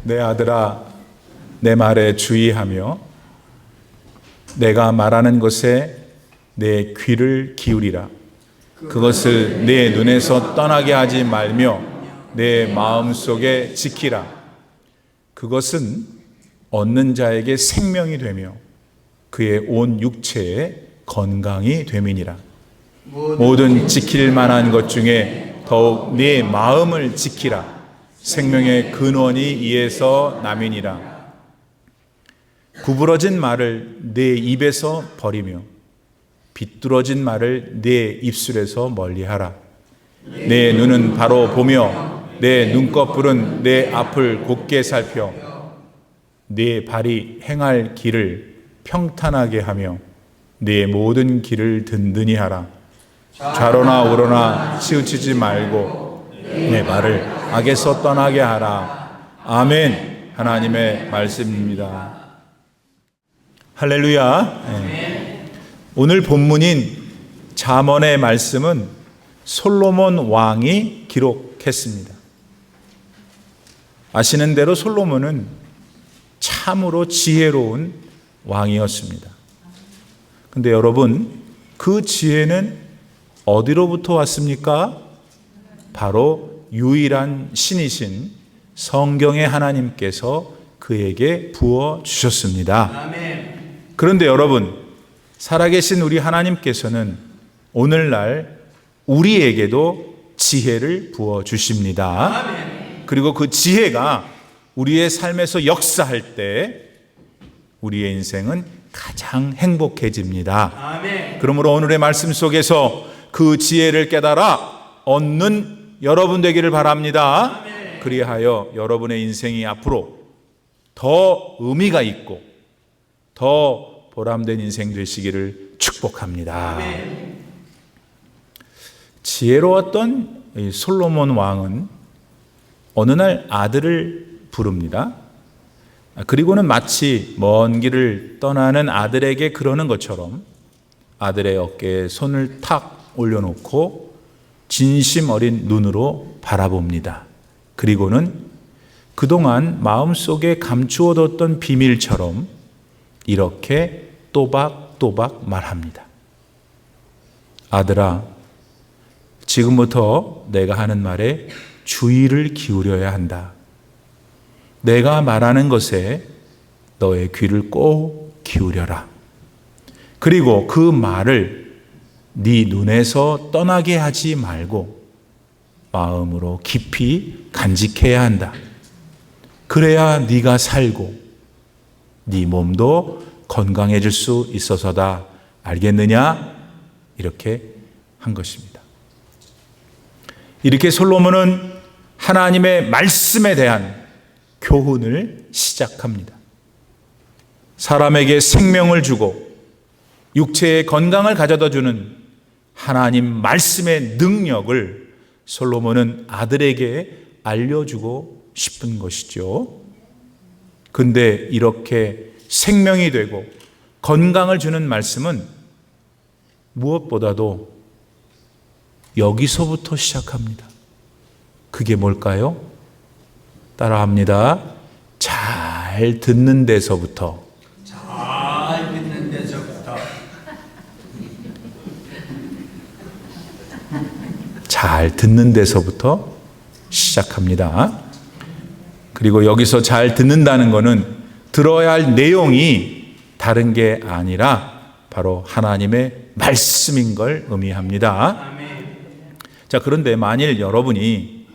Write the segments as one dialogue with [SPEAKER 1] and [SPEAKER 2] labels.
[SPEAKER 1] 내 아들아, 내 말에 주의하며 내가 말하는 것에 내 귀를 기울이라. 그것을 내 눈에서 떠나게 하지 말며 내 마음속에 지키라. 그것은 얻는 자에게 생명이 되며 그의 온 육체에 건강이 됨이니라. 모든 지킬 만한 것 중에 더욱 네 마음을 지키라. 생명의 근원이 이에서 남이니라. 구부러진 말을 내 입에서 버리며 비뚤어진 말을 내 입술에서 멀리하라. 내 눈은 바로 보며 내 눈꺼풀은 내 앞을 곧게 살펴 네 발이 행할 길을 평탄하게 하며 네 모든 길을 든든히 하라. 좌로나 우로나 치우치지 말고 내 발을 악에서 떠나게 하라. 아멘. 하나님의 말씀입니다. 할렐루야. 네. 오늘 본문인 잠언의 말씀은 솔로몬 왕이 기록했습니다. 아시는 대로 솔로몬은 참으로 지혜로운 왕이었습니다. 근데 여러분, 그 지혜는 어디로부터 왔습니까? 바로 유일한 신이신 성경의 하나님께서 그에게 부어 주셨습니다. 그런데 여러분, 살아계신 우리 하나님께서는 오늘날 우리에게도 지혜를 부어 주십니다. 그리고 그 지혜가 우리의 삶에서 역사할 때 우리의 인생은 가장 행복해집니다. 그러므로 오늘의 말씀 속에서 그 지혜를 깨달아 얻는 여러분 되기를 바랍니다. 그리하여 여러분의 인생이 앞으로 더 의미가 있고 더 보람된 인생 되시기를 축복합니다. 지혜로웠던 이 솔로몬 왕은 어느 날 아들을 부릅니다. 그리고는 마치 먼 길을 떠나는 아들에게 그러는 것처럼 아들의 어깨에 손을 탁 올려놓고 진심 어린 눈으로 바라봅니다. 그리고는 그동안 마음속에 감추어뒀던 비밀처럼 이렇게 또박또박 말합니다. 아들아, 지금부터 내가 하는 말에 주의를 기울여야 한다. 내가 말하는 것에 너의 귀를 꼭 기울여라. 그리고 그 말을 네 눈에서 떠나게 하지 말고 마음으로 깊이 간직해야 한다. 그래야 네가 살고 네 몸도 건강해질 수 있어서다. 알겠느냐? 이렇게 한 것입니다. 이렇게 솔로몬은 하나님의 말씀에 대한 교훈을 시작합니다. 사람에게 생명을 주고 육체의 건강을 가져다 주는 하나님 말씀의 능력을 솔로몬은 아들에게 알려주고 싶은 것이죠. 근데 이렇게 생명이 되고 건강을 주는 말씀은 무엇보다도 여기서부터 시작합니다. 그게 뭘까요? 따라합니다. 잘 듣는 데서부터.
[SPEAKER 2] 잘 듣는 데서부터.
[SPEAKER 1] 잘 듣는 데서부터 시작합니다. 그리고 여기서 잘 듣는다는 것은 들어야 할 내용이 다른 게 아니라 바로 하나님의 말씀인 걸 의미합니다. 자, 그런데 만일 여러분이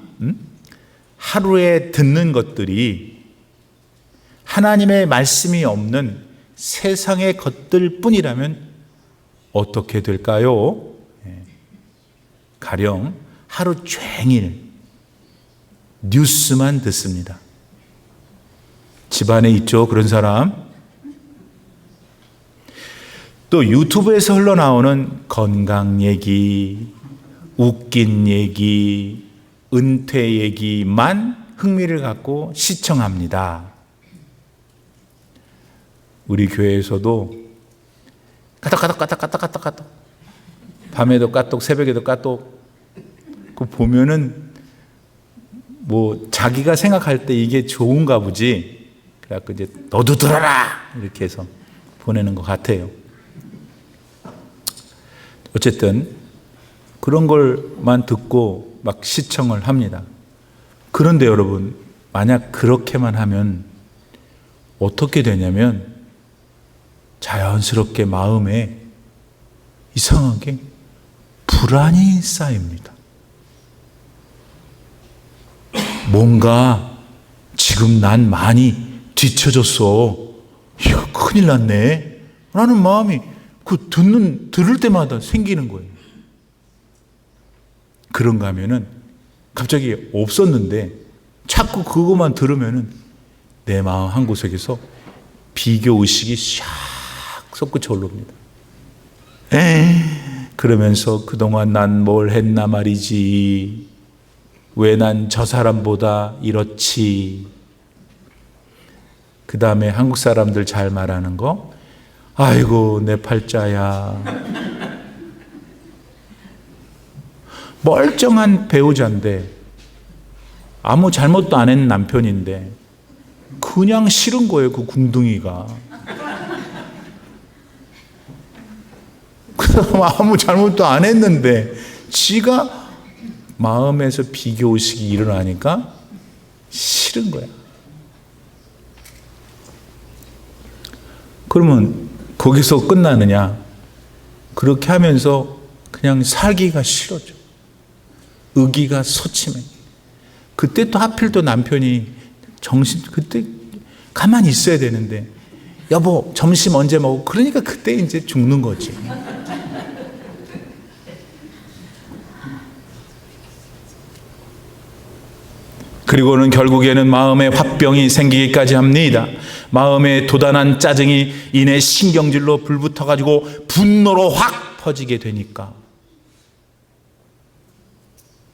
[SPEAKER 1] 하루에 듣는 것들이 하나님의 말씀이 없는 세상의 것들 뿐이라면 어떻게 될까요? 가령 하루 종일 뉴스만 듣습니다. 집안에 있죠, 그런 사람. 또 유튜브에서 흘러나오는 건강 얘기, 웃긴 얘기, 은퇴 얘기만 흥미를 갖고 시청합니다. 우리 교회에서도 까똑 밤에도 까똑, 새벽에도 까똑. 그 보면은 뭐 자기가 생각할 때 이게 좋은가 보지. 그래갖고 이제 너도 들어라 이렇게 해서 보내는 것 같아요. 어쨌든 그런 걸만 듣고 막 시청을 합니다. 그런데 여러분, 만약 그렇게만 하면 어떻게 되냐면 자연스럽게 마음에 이상하게 불안이 쌓입니다. 뭔가 지금 난 많이 뒤처졌어. 이거 큰일 났네. 라는 마음이 들을 때마다 생기는 거예요. 그런가 하면은 갑자기 없었는데 자꾸 그것만 들으면은 내 마음 한구석에서 비교 의식이 샥 솟구쳐 올라옵니다. 그러면서 그동안 난 뭘 했나 말이지. 왜 난 저 사람보다 이렇지. 그 다음에 한국 사람들 잘 말하는 거, 아이고 내 팔자야. 멀쩡한 배우자인데 아무 잘못도 안 했는 남편인데 그냥 싫은 거예요. 그 궁둥이가. 그 사람 아무 잘못도 안 했는데 지가 마음에서 비교의식이 일어나니까 싫은 거야. 그러면 거기서 끝나느냐? 그렇게 하면서 그냥 살기가 싫어져. 의기가 소침해. 그때 또 하필 또 남편이 그때 가만히 있어야 되는데, 여보 점심 언제 먹어? 그러니까 그때 이제 죽는 거지. 그리고는 결국에는 마음에 화병이 생기기까지 합니다. 마음에 도단한 짜증이 이내 신경질로 불붙어가지고 분노로 확 퍼지게 되니까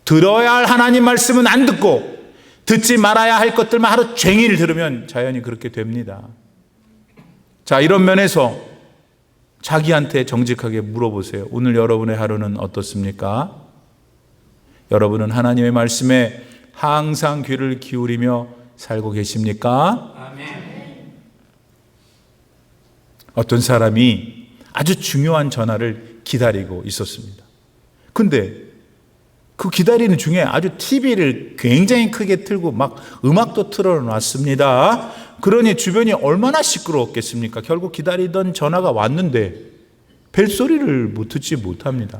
[SPEAKER 1] 들어야 할 하나님 말씀은 안 듣고 듣지 말아야 할 것들만 하루 종일 들으면 자연히 그렇게 됩니다. 자, 이런 면에서 자기한테 정직하게 물어보세요. 오늘 여러분의 하루는 어떻습니까? 여러분은 하나님의 말씀에 항상 귀를 기울이며 살고 계십니까?
[SPEAKER 2] 아멘.
[SPEAKER 1] 어떤 사람이 아주 중요한 전화를 기다리고 있었습니다. 근데 그 기다리는 중에 아주 TV를 굉장히 크게 틀고 막 음악도 틀어놨습니다. 그러니 주변이 얼마나 시끄러웠겠습니까? 결국 기다리던 전화가 왔는데 벨소리를 듣지 못합니다.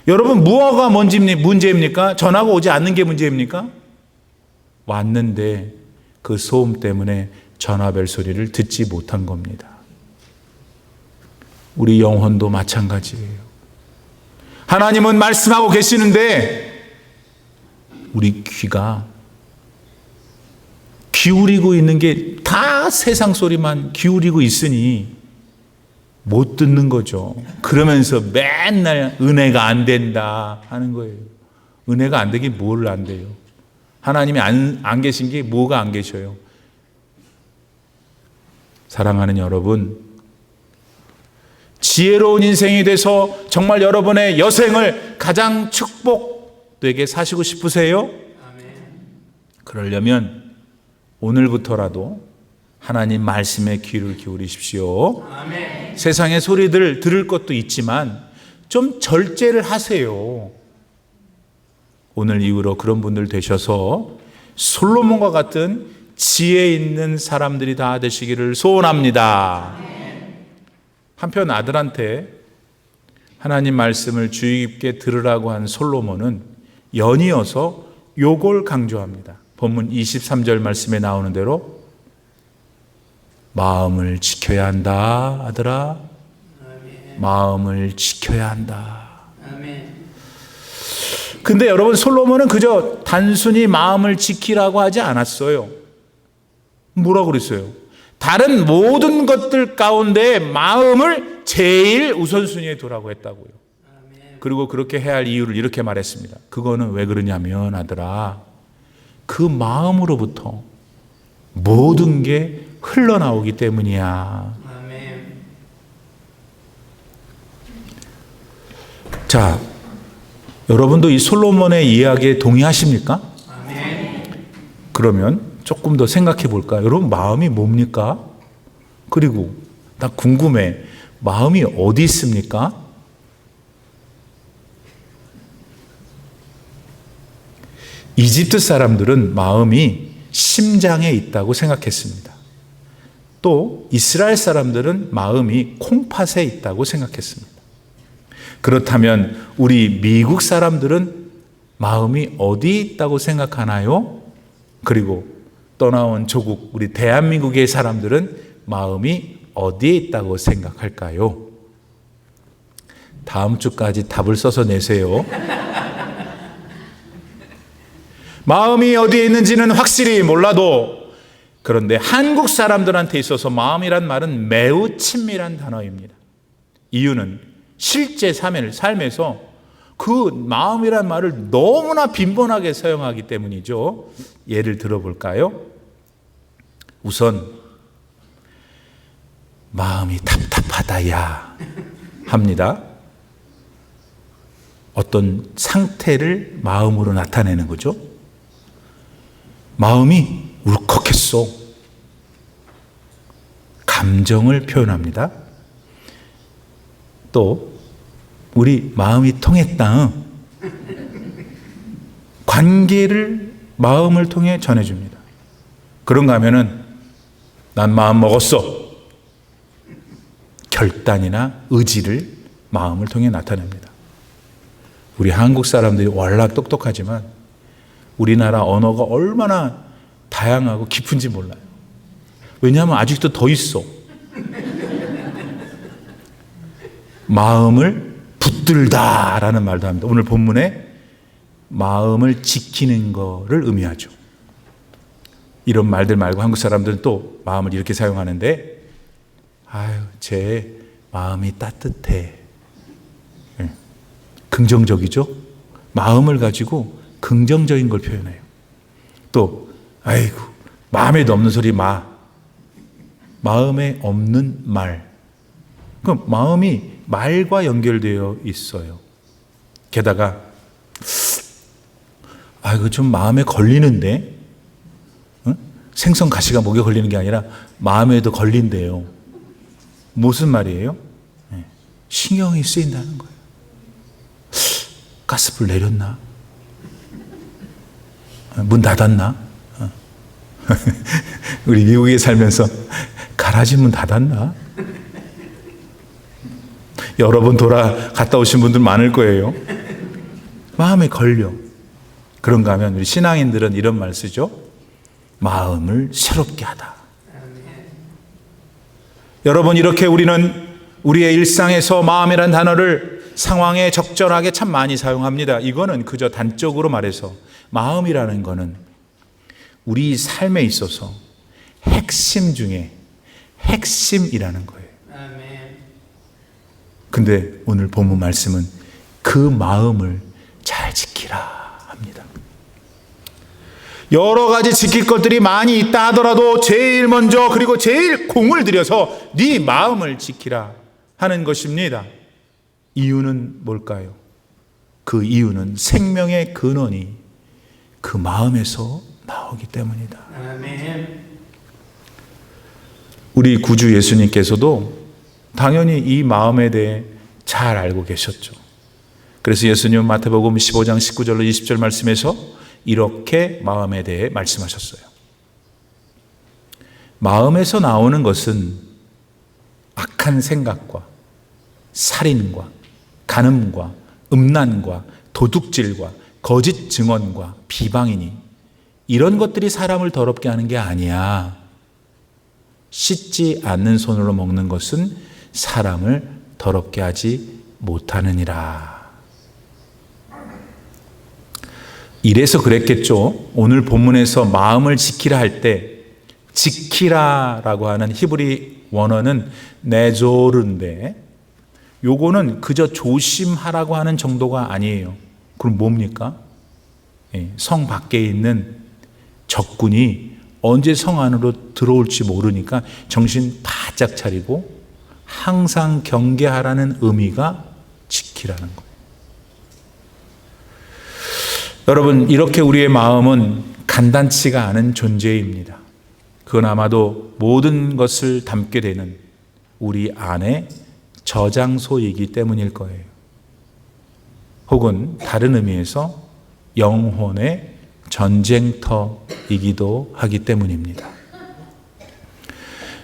[SPEAKER 1] 여러분, 무엇가 문제입니까? 전화가 오지 않는 게 문제입니까? 왔는데 그 소음 때문에 전화벨 소리를 듣지 못한 겁니다. 우리 영혼도 마찬가지예요. 하나님은 말씀하고 계시는데 우리 귀가 기울이고 있는 게 다 세상 소리만 기울이고 있으니 못 듣는 거죠. 그러면서 맨날 은혜가 안 된다 하는 거예요. 은혜가 안 되긴 뭘 안 돼요. 하나님이 안 계신 게 뭐가 안 계셔요. 사랑하는 여러분, 지혜로운 인생이 돼서 정말 여러분의 여생을 가장 축복되게 사시고 싶으세요? 그러려면 오늘부터라도 하나님 말씀에 귀를 기울이십시오.
[SPEAKER 2] 아멘.
[SPEAKER 1] 세상의 소리들 들을 것도 있지만 좀 절제를 하세요. 오늘 이후로 그런 분들 되셔서 솔로몬과 같은 지혜 있는 사람들이 다 되시기를 소원합니다. 한편 아들한테 하나님 말씀을 주의 깊게 들으라고 한 솔로몬은 연이어서 요걸 강조합니다. 본문 23절 말씀에 나오는 대로 마음을 지켜야 한다, 아들아.
[SPEAKER 2] 아멘.
[SPEAKER 1] 마음을 지켜야 한다.
[SPEAKER 2] 아멘.
[SPEAKER 1] 근데 여러분, 솔로몬은 그저 단순히 마음을 지키라고 하지 않았어요. 뭐라고 그랬어요? 다른 모든 것들 가운데 마음을 제일 우선순위에 두라고 했다고요.
[SPEAKER 2] 아멘.
[SPEAKER 1] 그리고 그렇게 해야 할 이유를 이렇게 말했습니다. 그거는 왜 그러냐면, 아들아, 그 마음으로부터 모든 게 흘러나오기 때문이야.
[SPEAKER 2] 아멘.
[SPEAKER 1] 자, 여러분도 이 솔로몬의 이야기에 동의하십니까?
[SPEAKER 2] 아멘.
[SPEAKER 1] 그러면 조금 더 생각해 볼까요? 여러분, 마음이 뭡니까? 그리고 나 궁금해. 마음이 어디 있습니까? 이집트 사람들은 마음이 심장에 있다고 생각했습니다. 또 이스라엘 사람들은 마음이 콩팥에 있다고 생각했습니다. 그렇다면 우리 미국 사람들은 마음이 어디 있다고 생각하나요? 그리고 떠나온 조국 우리 대한민국의 사람들은 마음이 어디에 있다고 생각할까요? 다음 주까지 답을 써서 내세요. 마음이 어디에 있는지는 확실히 몰라도, 그런데 한국 사람들한테 있어서 마음이란 말은 매우 친밀한 단어입니다. 이유는 실제 삶에서 그 마음이란 말을 너무나 빈번하게 사용하기 때문이죠. 예를 들어볼까요? 우선 마음이 답답하다야 합니다. 어떤 상태를 마음으로 나타내는 거죠. 마음이 울컥했어. 감정을 표현합니다. 또 우리 마음이 통했다. 관계를 마음을 통해 전해줍니다. 그런가 하면은 난 마음 먹었어. 결단이나 의지를 마음을 통해 나타냅니다. 우리 한국 사람들이 월락 똑똑하지만 우리나라 언어가 얼마나 다양하고 깊은지 몰라요. 왜냐하면 아직도 더 있어. 마음을 붙들다라는 말도 합니다. 오늘 본문에 마음을 지키는 거를 의미하죠. 이런 말들 말고 한국 사람들은 또 마음을 이렇게 사용하는데, 아유, 제 마음이 따뜻해. 네. 긍정적이죠? 마음을 가지고 긍정적인 걸 표현해요. 또, 아이고, 마음에도 없는 소리 마음에 없는 말. 그럼 마음이 말과 연결되어 있어요. 게다가, 아이고, 좀 마음에 걸리는데? 응? 생선 가시가 목에 걸리는 게 아니라 마음에도 걸린대요. 무슨 말이에요? 네. 신경이 쓰인다는 거예요. 가스불 내렸나? 문 닫았나? 우리 미국에 살면서 가라지 문 닫았나? 여러 번 갔다 오신 분들 많을 거예요. 마음에 걸려. 그런가 하면 우리 신앙인들은 이런 말 쓰죠. 마음을 새롭게 하다. 여러분, 이렇게 우리는 우리의 일상에서 마음이란 단어를 상황에 적절하게 참 많이 사용합니다. 이거는 그저 단적으로 말해서 마음이라는 거는 우리 삶에 있어서 핵심 중에 핵심이라는 거예요.
[SPEAKER 2] 아멘.
[SPEAKER 1] 근데 오늘 본문 말씀은 그 마음을 잘 지키라 합니다. 여러 가지 지킬 것들이 많이 있다 하더라도 제일 먼저 그리고 제일 공을 들여서 네 마음을 지키라 하는 것입니다. 이유는 뭘까요? 그 이유는 생명의 근원이 그 마음에서 나오기 때문이다.
[SPEAKER 2] 아멘.
[SPEAKER 1] 우리 구주 예수님께서도 당연히 이 마음에 대해 잘 알고 계셨죠. 그래서 예수님은 마태복음 15장 19절로 20절 말씀에서 이렇게 마음에 대해 말씀하셨어요. 마음에서 나오는 것은 악한 생각과 살인과 간음과 음란과 도둑질과 거짓 증언과 비방이니 이런 것들이 사람을 더럽게 하는 게 아니야. 씻지 않는 손으로 먹는 것은 사람을 더럽게 하지 못하느니라. 이래서 그랬겠죠. 오늘 본문에서 마음을 지키라 할 때 지키라라고 하는 히브리 원어는 네조르인데 요거는 그저 조심하라고 하는 정도가 아니에요. 그럼 뭡니까? 성 밖에 있는 적군이 언제 성 안으로 들어올지 모르니까 정신 바짝 차리고 항상 경계하라는 의미가 지키라는 거예요. 여러분, 이렇게 우리의 마음은 간단치가 않은 존재입니다. 그건 아마도 모든 것을 담게 되는 우리 안의 저장소이기 때문일 거예요. 혹은 다른 의미에서 영혼의 전쟁터이기도 하기 때문입니다.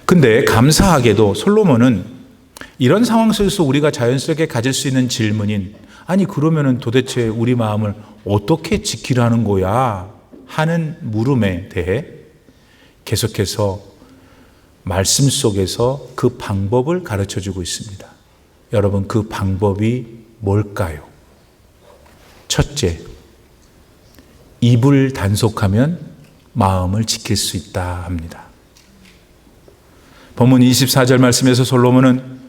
[SPEAKER 1] 근데 감사하게도 솔로몬은 이런 상황 속에서 우리가 자연스럽게 가질 수 있는 질문인, 아니 그러면은 도대체 우리 마음을 어떻게 지키라는 거야 하는 물음에 대해 계속해서 말씀 속에서 그 방법을 가르쳐 주고 있습니다. 여러분, 그 방법이 뭘까요? 첫째, 입을 단속하면 마음을 지킬 수 있다 합니다. 본문 24절 말씀에서 솔로몬은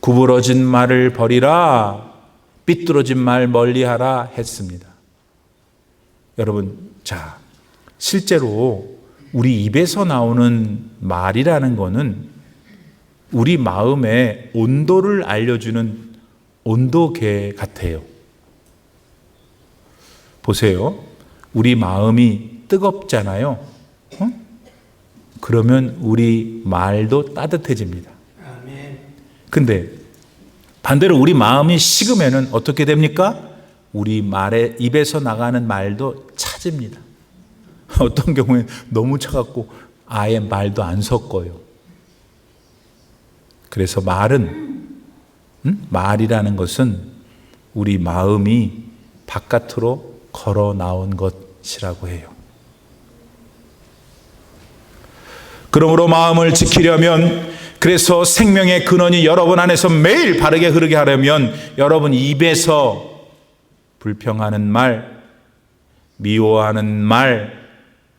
[SPEAKER 1] 구부러진 말을 버리라, 삐뚤어진 말 멀리하라 했습니다. 여러분, 자, 실제로 우리 입에서 나오는 말이라는 것은 우리 마음의 온도를 알려주는 온도계 같아요. 보세요. 우리 마음이 뜨겁잖아요. 그러면 우리 말도 따뜻해집니다.
[SPEAKER 2] 아멘.
[SPEAKER 1] 근데 반대로 우리 마음이 식으면은 어떻게 됩니까? 우리 말에 입에서 나가는 말도 차집니다. 어떤 경우에 너무 차갑고 아예 말도 안 섞어요. 그래서 말이라는 것은 우리 마음이 바깥으로 걸어 나온 것이라고 해요. 그러므로 마음을 지키려면, 그래서 생명의 근원이 여러분 안에서 매일 바르게 흐르게 하려면 여러분 입에서 불평하는 말, 미워하는 말,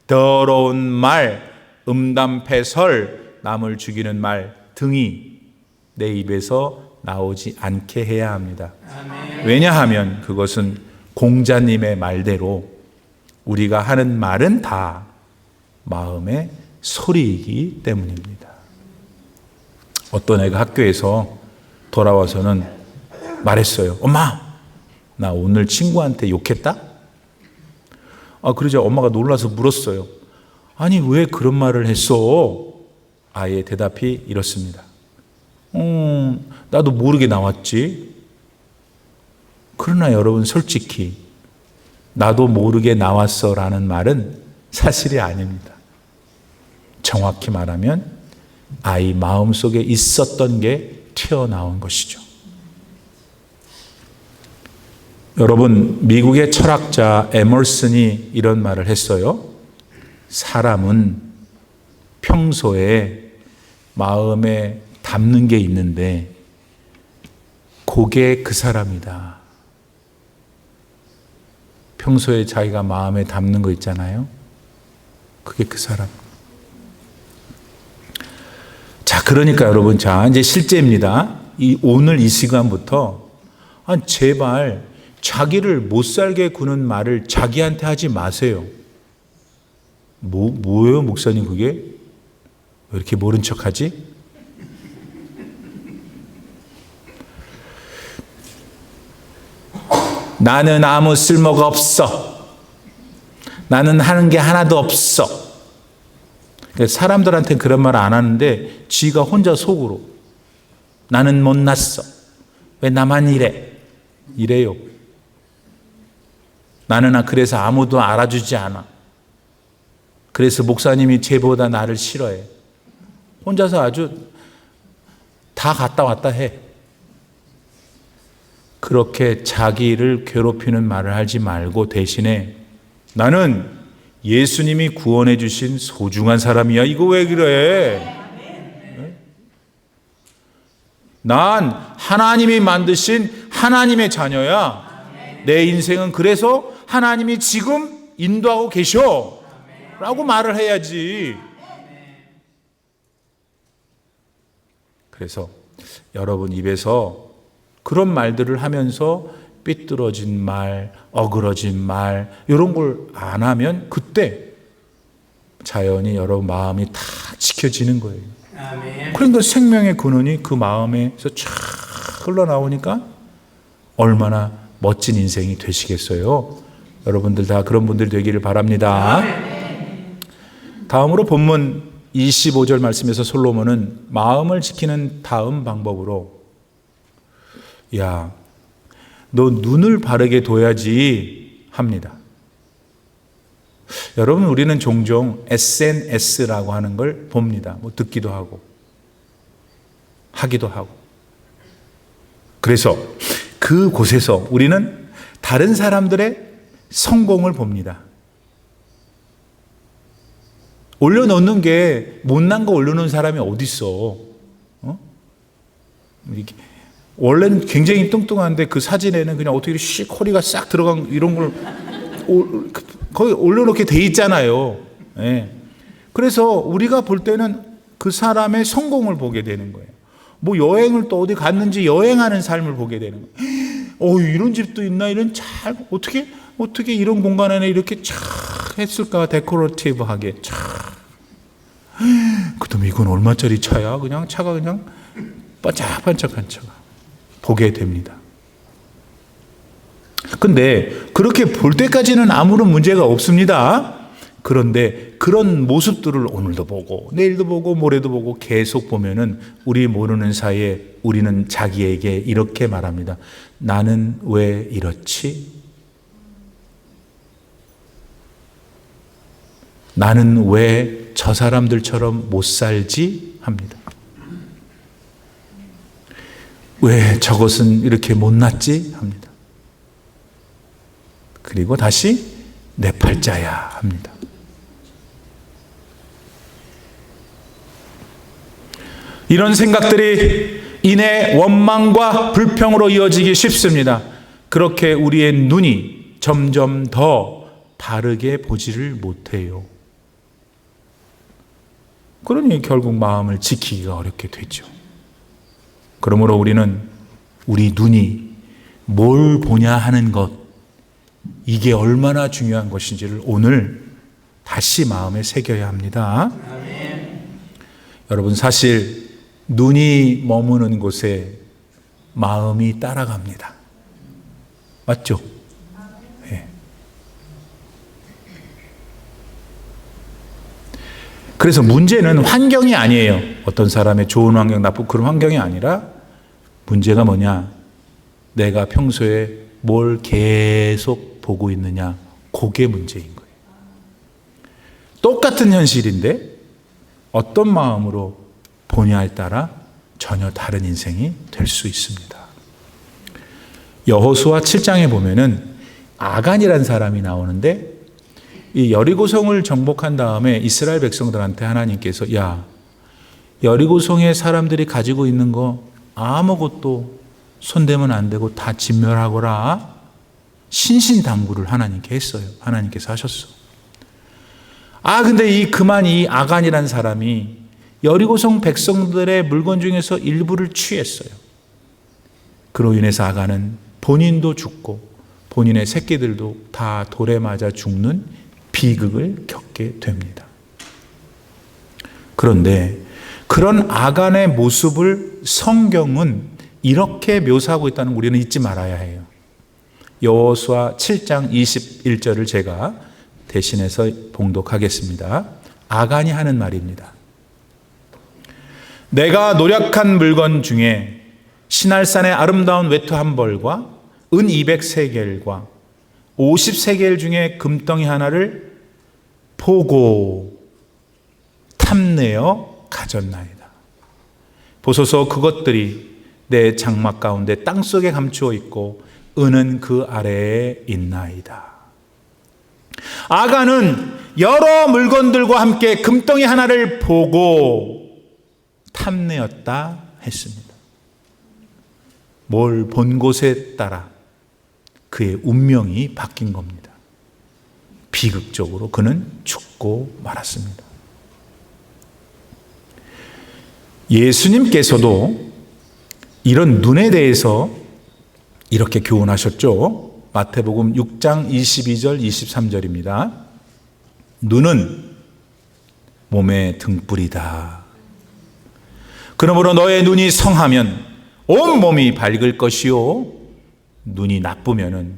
[SPEAKER 1] 더러운 말, 음담패설, 남을 죽이는 말 등이 내 입에서 나오지 않게 해야 합니다.
[SPEAKER 2] 아멘.
[SPEAKER 1] 왜냐하면 그것은 공자님의 말대로 우리가 하는 말은 다 마음의 소리이기 때문입니다. 어떤 애가 학교에서 돌아와서는 말했어요. 엄마, 나 오늘 친구한테 욕했다? 그러자 엄마가 놀라서 물었어요. 아니, 왜 그런 말을 했어? 아이의 대답이 이렇습니다. 나도 모르게 나왔지. 그러나 여러분, 솔직히 나도 모르게 나왔어 라는 말은 사실이 아닙니다. 정확히 말하면 아이 마음속에 있었던 게 튀어나온 것이죠. 여러분, 미국의 철학자 에머슨이 이런 말을 했어요. 사람은 평소에 마음에 담는 게 있는데 그게 그 사람이다. 평소에 자기가 마음에 담는 거 있잖아요. 그게 그 사람. 자, 그러니까 여러분, 자, 이제 실제입니다. 오늘 이 시간부터 제발 자기를 못 살게 구는 말을 자기한테 하지 마세요. 뭐예요, 목사님 그게? 왜 이렇게 모른 척하지? 나는 아무 쓸모가 없어. 나는 하는 게 하나도 없어. 사람들한테 그런 말 안 하는데 지가 혼자 속으로 나는 못났어. 왜 나만 이래요. 나는 그래서 아무도 알아주지 않아. 그래서 목사님이 쟤보다 나를 싫어해. 혼자서 아주 다 갔다 왔다 해. 그렇게 자기를 괴롭히는 말을 하지 말고 대신에 나는 예수님이 구원해 주신 소중한 사람이야. 이거 왜 그래? 난 하나님이 만드신 하나님의 자녀야. 내 인생은 그래서 하나님이 지금 인도하고 계셔 라고 말을 해야지. 그래서 여러분 입에서 그런 말들을 하면서 삐뚤어진 말, 어그러진 말 이런 걸 안 하면 그때 자연히 여러분 마음이 다 지켜지는 거예요.
[SPEAKER 2] 아멘.
[SPEAKER 1] 그러니까 생명의 근원이 그 마음에서 쫙 흘러나오니까 얼마나 멋진 인생이 되시겠어요. 여러분들 다 그런 분들 되기를 바랍니다. 다음으로 본문 25절 말씀에서 솔로몬은 마음을 지키는 다음 방법으로, 야, 너 눈을 바르게 둬야지 합니다. 여러분, 우리는 종종 SNS라고 하는 걸 봅니다. 뭐 듣기도 하고 하기도 하고. 그래서 그곳에서 우리는 다른 사람들의 성공을 봅니다. 올려놓는 게 못난 거 올려놓은 사람이 어디 있어? 원래는 굉장히 뚱뚱한데 그 사진에는 그냥 어떻게 씩 허리가 싹 들어간 이런 걸 거기 올려놓게 돼 있잖아요. 네. 그래서 우리가 볼 때는 그 사람의 성공을 보게 되는 거예요. 뭐 여행을 또 어디 갔는지 여행하는 삶을 보게 되는 거예요. 이런 집도 있나? 이런 어떻게 이런 공간 안에 이렇게 쫙 했을까? 데코레이티브하게 쫙. 그다음에 이건 얼마짜리 차야? 그냥 차가 그냥 반짝반짝한 차가 보게 됩니다. 근데 그렇게 볼 때까지는 아무런 문제가 없습니다. 그런데 그런 모습들을 오늘도 보고 내일도 보고 모레도 보고 계속 보면은 우리 모르는 사이에 우리는 자기에게 이렇게 말합니다. 나는 왜 이렇지? 나는 왜 저 사람들처럼 못 살지? 합니다. 왜 저것은 이렇게 못났지? 합니다. 그리고 다시 내 팔자야 합니다. 이런 생각들이 인해 원망과 불평으로 이어지기 쉽습니다. 그렇게 우리의 눈이 점점 더 바르게 보지를 못해요. 그러니 결국 마음을 지키기가 어렵게 되죠. 그러므로 우리는 우리 눈이 뭘 보냐 하는 것, 이게 얼마나 중요한 것인지를 오늘 다시 마음에 새겨야 합니다. 여러분, 사실 눈이 머무는 곳에 마음이 따라갑니다. 맞죠? 네. 그래서 문제는 환경이 아니에요. 어떤 사람의 좋은 환경, 나쁜 그런 환경이 아니라 문제가 뭐냐? 내가 평소에 뭘 계속 보고 있느냐? 그게 문제인 거예요. 똑같은 현실인데 어떤 마음으로 보냐에 따라 전혀 다른 인생이 될 수 있습니다. 여호수아 7장에 보면은 아간이라는 사람이 나오는데 이 여리고성을 정복한 다음에 이스라엘 백성들한테 하나님께서 야, 여리고성의 사람들이 가지고 있는 거 아무것도 손대면 안 되고 다 진멸하거라. 신신당부를 하나님께 했어요. 하나님께서 하셨어. 근데 이 아간이라는 사람이 여리고성 백성들의 물건 중에서 일부를 취했어요. 그로 인해서 아간은 본인도 죽고 본인의 새끼들도 다 돌에 맞아 죽는 비극을 겪게 됩니다. 그런데 그런 아간의 모습을 성경은 이렇게 묘사하고 있다는 우리는 잊지 말아야 해요. 여호수아 7장 21절을 제가 대신해서 봉독하겠습니다. 아간이 하는 말입니다. 내가 노력한 물건 중에 시날산의 아름다운 외투 한 벌과 은 200세겔과 50세겔 중에 금덩이 하나를 보고 탐내어 가졌나이다. 보소서 그것들이 내 장막 가운데 땅속에 감추어 있고 은은 그 아래에 있나이다. 아간은 여러 물건들과 함께 금덩이 하나를 보고 탐내었다 했습니다. 뭘 본 곳에 따라 그의 운명이 바뀐 겁니다. 비극적으로 그는 죽고 말았습니다. 예수님께서도 이런 눈에 대해서 이렇게 교훈하셨죠. 마태복음 6장 22절 23절입니다. 눈은 몸의 등불이다. 그러므로 너의 눈이 성하면 온몸이 밝을 것이요 눈이 나쁘면은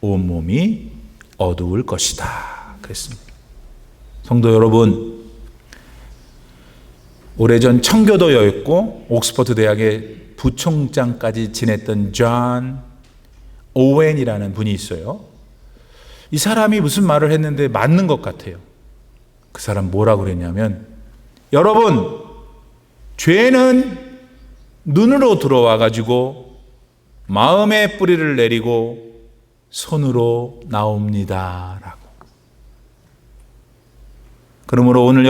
[SPEAKER 1] 온몸이 어두울 것이다. 그랬습니다. 성도 여러분, 오래전 청교도였고 옥스퍼드 대학의 부총장까지 지냈던 존 오웬이라는 분이 있어요. 이 사람이 무슨 말을 했는데 맞는 것 같아요. 그 사람 뭐라고 그랬냐면, 여러분, 죄는 눈으로 들어와 가지고 마음의 뿌리를 내리고 손으로 나옵니다 라고. 그러므로 오늘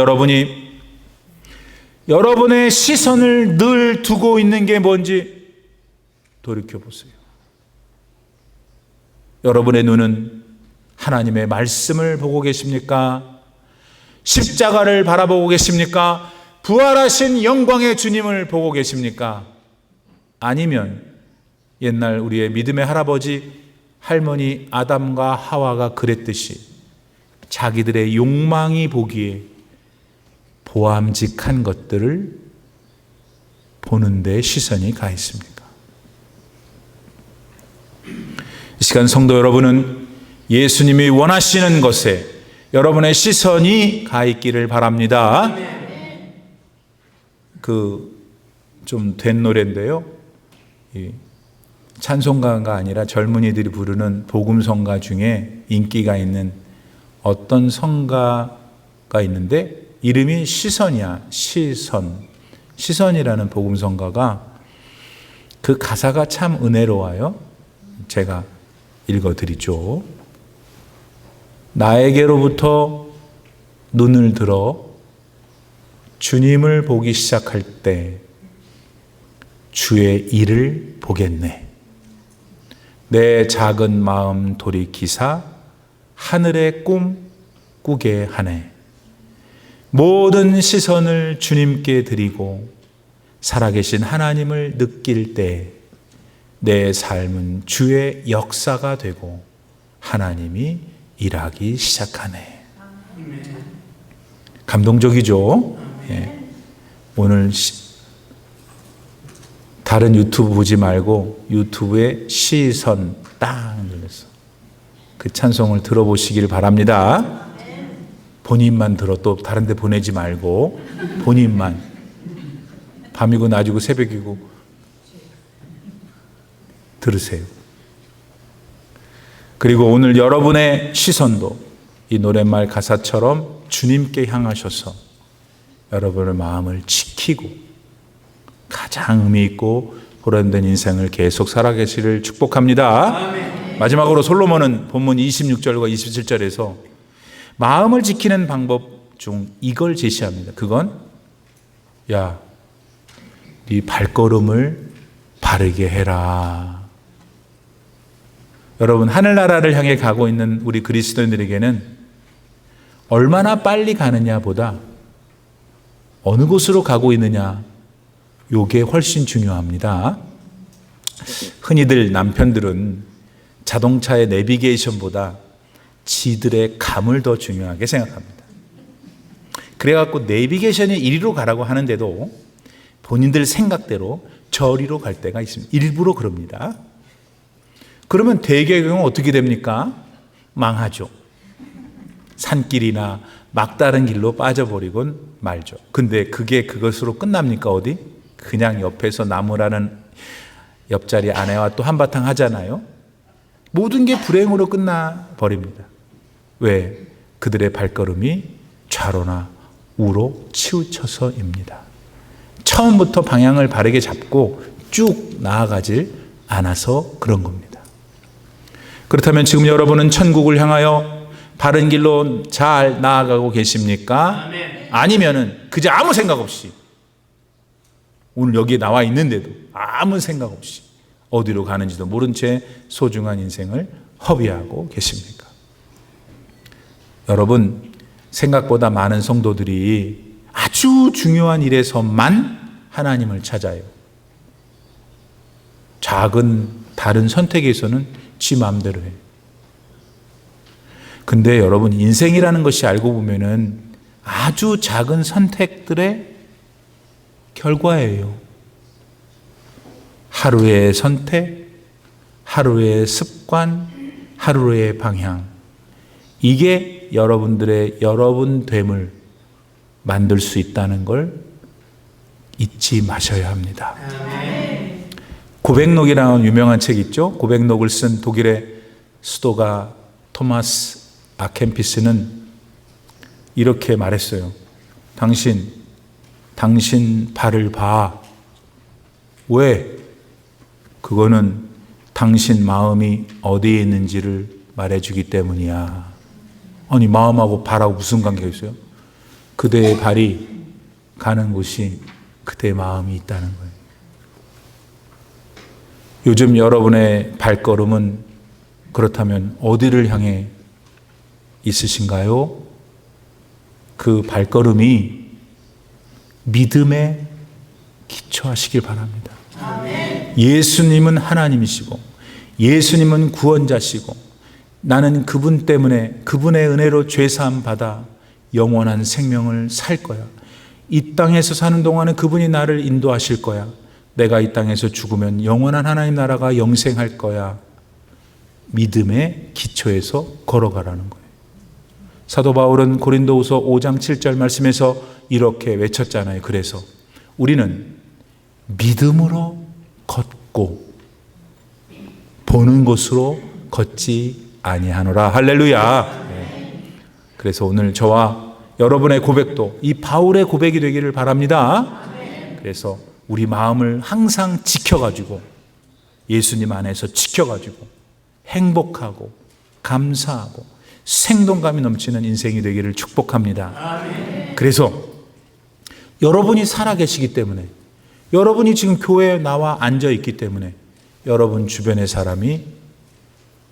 [SPEAKER 1] 여러분의 시선을 늘 두고 있는 게 뭔지 돌이켜보세요. 여러분의 눈은 하나님의 말씀을 보고 계십니까? 십자가를 바라보고 계십니까? 부활하신 영광의 주님을 보고 계십니까? 아니면 옛날 우리의 믿음의 할아버지, 할머니 아담과 하와가 그랬듯이 자기들의 욕망이 보기에 보암직한 것들을 보는 데 시선이 가 있습니까? 이 시간 성도 여러분은 예수님이 원하시는 것에 여러분의 시선이 가 있기를 바랍니다. 좀 된 노래인데요. 찬송가가 아니라 젊은이들이 부르는 복음성가 중에 인기가 있는 어떤 성가가 있는데 이름이 시선이야. 시선이라는 복음성가가 그 가사가 참 은혜로워요. 제가 읽어드리죠. 나에게로부터 눈을 들어 주님을 보기 시작할 때 주의 일을 보겠네. 내 작은 마음 돌이키사 하늘의 꿈 꾸게 하네. 모든 시선을 주님께 드리고 살아계신 하나님을 느낄 때 내 삶은 주의 역사가 되고 하나님이 일하기 시작하네. 감동적이죠? 예. 오늘 다른 유튜브 보지 말고 유튜브에 시선 딱 눌러서 그 찬송을 들어보시길 바랍니다. 본인만 들어, 또 다른 데 보내지 말고 본인만. 밤이고 낮이고 새벽이고 들으세요. 그리고 오늘 여러분의 시선도 이 노랫말 가사처럼 주님께 향하셔서 여러분의 마음을 지키고 가장 의미 있고 보람된 인생을 계속 살아계시를 축복합니다. 마지막으로 솔로몬은 본문 26절과 27절에서 마음을 지키는 방법 중 이걸 제시합니다. 그건 야, 네 발걸음을 바르게 해라. 여러분, 하늘나라를 향해 가고 있는 우리 그리스도인들에게는 얼마나 빨리 가느냐보다 어느 곳으로 가고 있느냐, 요게 훨씬 중요합니다. 흔히들 남편들은 자동차의 내비게이션보다 지들의 감을 더 중요하게 생각합니다. 그래갖고 내비게이션이 이리로 가라고 하는데도 본인들 생각대로 저리로 갈 때가 있습니다. 일부러 그럽니다. 그러면 대개 경우 어떻게 됩니까? 망하죠. 산길이나 막다른 길로 빠져버리곤 말죠. 근데 그게 그것으로 끝납니까? 어디? 그냥 옆에서 나무라는 옆자리 아내와 또 한바탕 하잖아요. 모든 게 불행으로 끝나버립니다. 왜? 그들의 발걸음이 좌로나 우로 치우쳐서입니다. 처음부터 방향을 바르게 잡고 쭉 나아가질 않아서 그런 겁니다. 그렇다면 지금 여러분은 천국을 향하여 바른 길로 잘 나아가고 계십니까? 아니면은 그저 아무 생각 없이 오늘 여기에 나와 있는데도 아무 생각 없이 어디로 가는지도 모른 채 소중한 인생을 허비하고 계십니까? 여러분, 생각보다 많은 성도들이 아주 중요한 일에서만 하나님을 찾아요. 작은 다른 선택에서는 지 마음대로 해요. 근데 여러분, 인생이라는 것이 알고 보면은 아주 작은 선택들의 결과예요. 하루의 선택, 하루의 습관, 하루의 방향. 이게 여러분들의 여러분됨을 만들 수 있다는 걸 잊지 마셔야 합니다. 고백록이라는 유명한 책 있죠? 고백록을 쓴 독일의 수도가 토마스 아켄피스는 이렇게 말했어요. 당신 발을 봐. 왜? 그거는 당신 마음이 어디에 있는지를 말해주기 때문이야. 아니, 마음하고 발하고 무슨 관계가 있어요? 그대의 발이 가는 곳이 그대의 마음이 있다는 거예요. 요즘 여러분의 발걸음은 그렇다면 어디를 향해 있으신가요? 그 발걸음이 믿음에 기초하시길 바랍니다. 예수님은 하나님이시고 예수님은 구원자시고 나는 그분 때문에 그분의 은혜로 죄사함 받아 영원한 생명을 살 거야. 이 땅에서 사는 동안은 그분이 나를 인도하실 거야. 내가 이 땅에서 죽으면 영원한 하나님 나라가 영생할 거야. 믿음의 기초에서 걸어가라는 거예요. 사도 바울은 고린도후서 5장 7절 말씀에서 이렇게 외쳤잖아요. 그래서 우리는 믿음으로 걷고 보는 곳으로 걷지 아니하노라. 할렐루야. 그래서 오늘 저와 여러분의 고백도 이 바울의 고백이 되기를 바랍니다. 그래서 우리 마음을 항상 지켜가지고 예수님 안에서 지켜가지고 행복하고 감사하고 생동감이 넘치는 인생이 되기를 축복합니다. 그래서 여러분이 살아계시기 때문에 여러분이 지금 교회에 나와 앉아 있기 때문에 여러분 주변의 사람이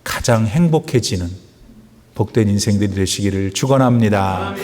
[SPEAKER 1] 가장 행복해지는 복된 인생들이 되시기를 축원합니다.